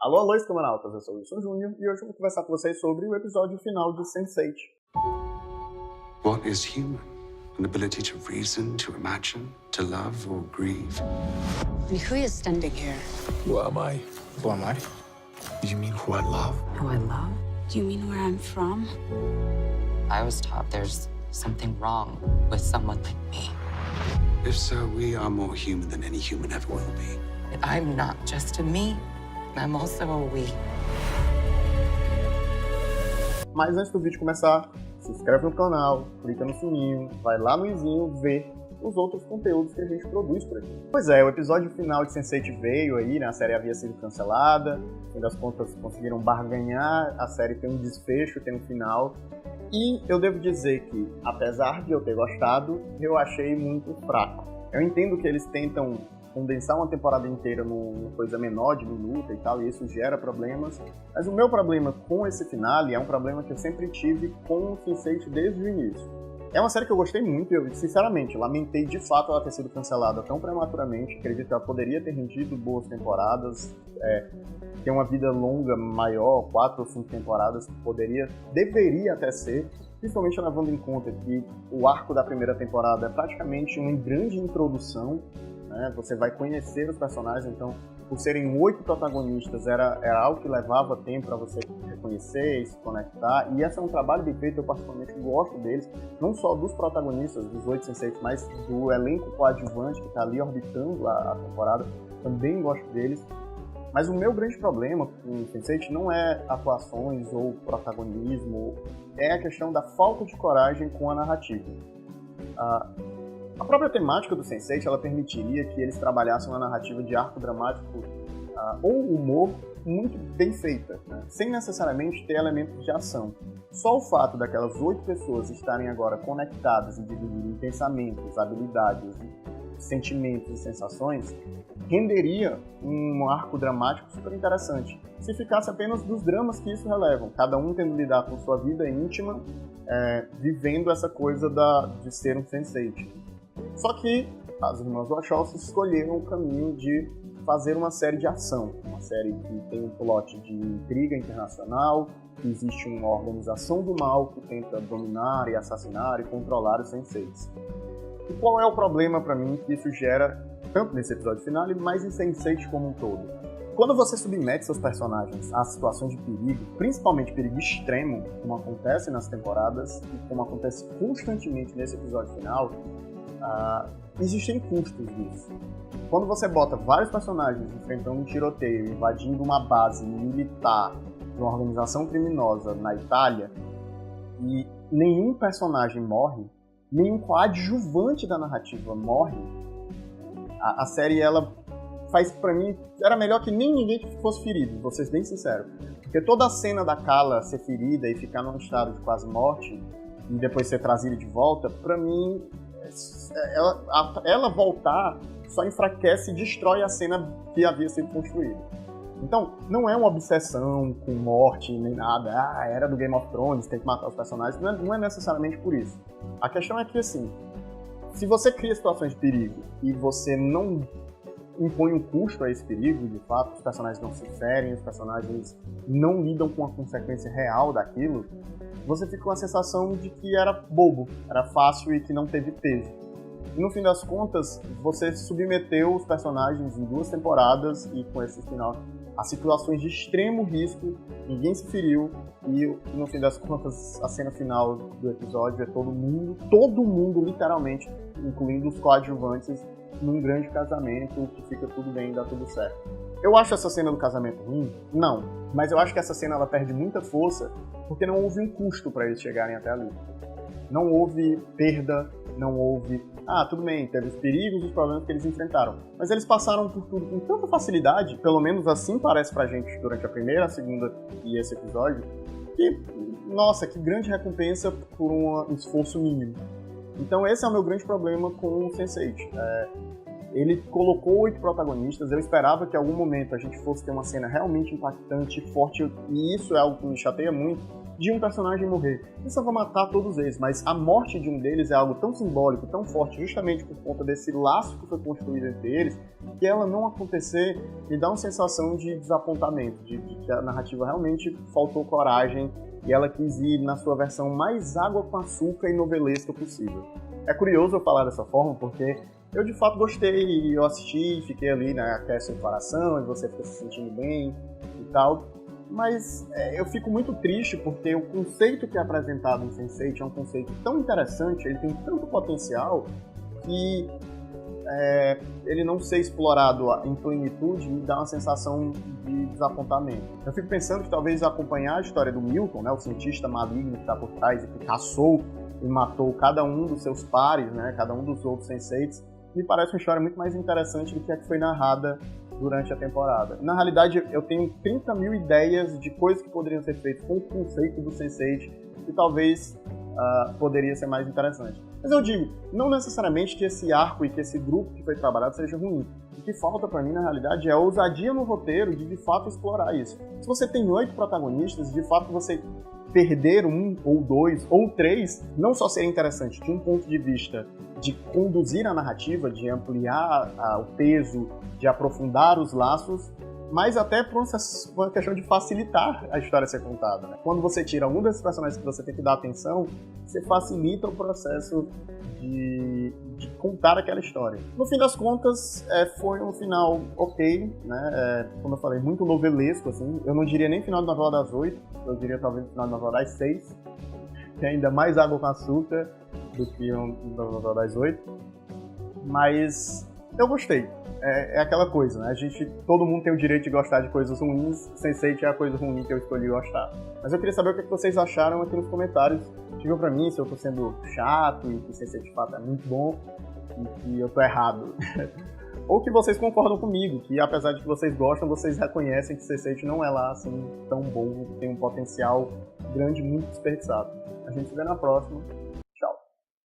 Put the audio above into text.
Alô, alô, escamanautas, eu sou o Wilson Júnior e hoje eu vou conversar com vocês sobre o episódio final de Sense8. What is human? An ability to reason, to imagine, to love or grieve. And who is standing here? Who am I? Who am I? You mean who I love? Who I love? Do you mean where I'm from? I was taught there's something wrong with someone like me. If so, we are more human than any human ever will be. And I'm not just a me, I'm also a we. Mas antes do vídeo começar, se inscreve no canal, clica no sininho, vai lá no izinho ver os outros conteúdos que a gente produz por aqui. Pois é, o episódio final de Sense8 veio aí, né? A série havia sido cancelada, no fim das contas conseguiram barganhar, a série tem um desfecho, tem um final. E eu devo dizer que, apesar de eu ter gostado, eu achei muito fraco. Eu entendo que eles tentam condensar uma temporada inteira numa coisa menor de minuto e tal, e isso gera problemas. Mas o meu problema com esse finale é um problema que eu sempre tive com o Sense8 desde o início. É uma série que eu gostei muito e eu, sinceramente, lamentei de fato ela ter sido cancelada tão prematuramente. Acredito que ela poderia ter rendido boas temporadas, ter uma vida longa, maior, 4 ou 5 temporadas, deveria até ser, principalmente levando em conta que o arco da primeira temporada é praticamente uma grande introdução, né? Você vai conhecer os personagens, então, por serem 8 protagonistas, era algo que levava tempo para você reconhecer e se conectar, e esse é um trabalho bem feito, eu particularmente gosto deles, não só dos protagonistas, dos 8 Sense8, mas do elenco coadjuvante que está ali orbitando a temporada, também gosto deles. Mas o meu grande problema com o Sense8 não é atuações ou protagonismo, é a questão da falta de coragem com a narrativa. A própria temática do Sense8, ela permitiria que eles trabalhassem uma narrativa de arco dramático ou humor muito bem feita, né? Sem necessariamente ter elementos de ação. Só o fato daquelas 8 pessoas estarem agora conectadas e dividirem pensamentos, habilidades, sentimentos e sensações renderia um arco dramático super interessante. Se ficasse apenas dos dramas que isso relevam, cada um tendo lidar com sua vida íntima, vivendo essa coisa de ser um Sense8. Só que as irmãs Wachowski escolheram o caminho de fazer uma série de ação, uma série que tem um plot de intriga internacional, que existe uma organização do mal que tenta dominar e assassinar e controlar os Sense8s. E qual é o problema para mim que isso gera, tanto nesse episódio final, mas em Sense8 como um todo? Quando você submete seus personagens a situações de perigo, principalmente perigo extremo, como acontece nas temporadas e como acontece constantemente nesse episódio final, existem custos disso. Quando você bota vários personagens enfrentando um tiroteio, invadindo uma base militar de uma organização criminosa na Itália, e nenhum personagem morre, nenhum coadjuvante da narrativa morre, a série, ela faz, pra mim, era melhor que nem ninguém fosse ferido, vou ser bem sincero. Porque toda a cena da Carla ser ferida e ficar num estado de quase morte, e depois ser trazida de volta, pra mim, ela voltar só enfraquece e destrói a cena que havia sido construída. Então, não é uma obsessão com morte nem nada, era do Game of Thrones, tem que matar os personagens, não é necessariamente por isso. A questão é que, assim, se você cria situações de perigo e você não impõe um custo a esse perigo, de fato, os personagens não se ferem, os personagens não lidam com a consequência real daquilo, você fica com a sensação de que era bobo, era fácil e que não teve peso. E no fim das contas, você submeteu os personagens em 2 temporadas e com esse final a situações de extremo risco, ninguém se feriu e no fim das contas a cena final do episódio é todo mundo literalmente, incluindo os coadjuvantes, num grande casamento que fica tudo bem, dá tudo certo. Eu acho essa cena do casamento ruim? Não. Mas eu acho que essa cena ela perde muita força porque não houve um custo para eles chegarem até ali. Não houve perda, não houve... tudo bem, teve os perigos e os problemas que eles enfrentaram. Mas eles passaram por tudo com tanta facilidade, pelo menos assim parece pra gente durante a primeira, a segunda e esse episódio, que, nossa, que grande recompensa por um esforço mínimo. Então esse é o meu grande problema com o Sense8. Ele colocou 8 protagonistas, eu esperava que em algum momento a gente fosse ter uma cena realmente impactante, forte, e isso é algo que me chateia muito, de um personagem morrer. Isso vai matar todos eles, mas a morte de um deles é algo tão simbólico, tão forte, justamente por conta desse laço que foi construído entre eles, que ela não acontecer me dá uma sensação de desapontamento, de que a narrativa realmente faltou coragem e ela quis ir na sua versão mais água com açúcar e novelesca possível. É curioso eu falar dessa forma, porque eu de fato gostei, eu assisti, fiquei ali, né, aquece seu coração, e você fica se sentindo bem e tal, mas eu fico muito triste porque o conceito que é apresentado em Sense8 é um conceito tão interessante, ele tem tanto potencial, que ele não ser explorado em plenitude me dá uma sensação de desapontamento. Eu fico pensando que talvez acompanhar a história do Milton, né, o cientista maligno que está por trás e que caçou e matou cada um dos seus pares, né, cada um dos outros Sense8s, me parece uma história muito mais interessante do que a que foi narrada durante a temporada. Na realidade, eu tenho 30 mil ideias de coisas que poderiam ser feitas com o conceito do Sense8 e talvez poderia ser mais interessante. Mas eu digo, não necessariamente que esse arco e que esse grupo que foi trabalhado seja ruim. O que falta pra mim, na realidade, é a ousadia no roteiro de fato explorar isso. Se você tem 8 protagonistas, de fato você perder 1 ou 2 ou 3 não só seria interessante de um ponto de vista de conduzir a narrativa, de ampliar o peso, de aprofundar os laços, mas até por uma questão de facilitar a história ser contada, né? Quando você tira um desses personagens que você tem que dar atenção, você facilita o processo de contar aquela história. No fim das contas, foi um final ok, né? Como eu falei, muito novelesco, assim. Eu não diria nem final de novela das 8, eu diria talvez final de novela das 6, que é ainda mais água com açúcar do que novela das 8. Mas eu gostei. É aquela coisa, né? Todo mundo tem o direito de gostar de coisas ruins, Sense8 é a coisa ruim que eu escolhi gostar. Mas eu queria saber o que vocês acharam aqui nos comentários. Digam pra mim se eu tô sendo chato e que Sense8 de fato é muito bom e que eu tô errado. Ou que vocês concordam comigo, que apesar de que vocês gostam, vocês reconhecem que Sense8 não é lá assim tão bom, que tem um potencial grande, muito desperdiçado. A gente se vê na próxima.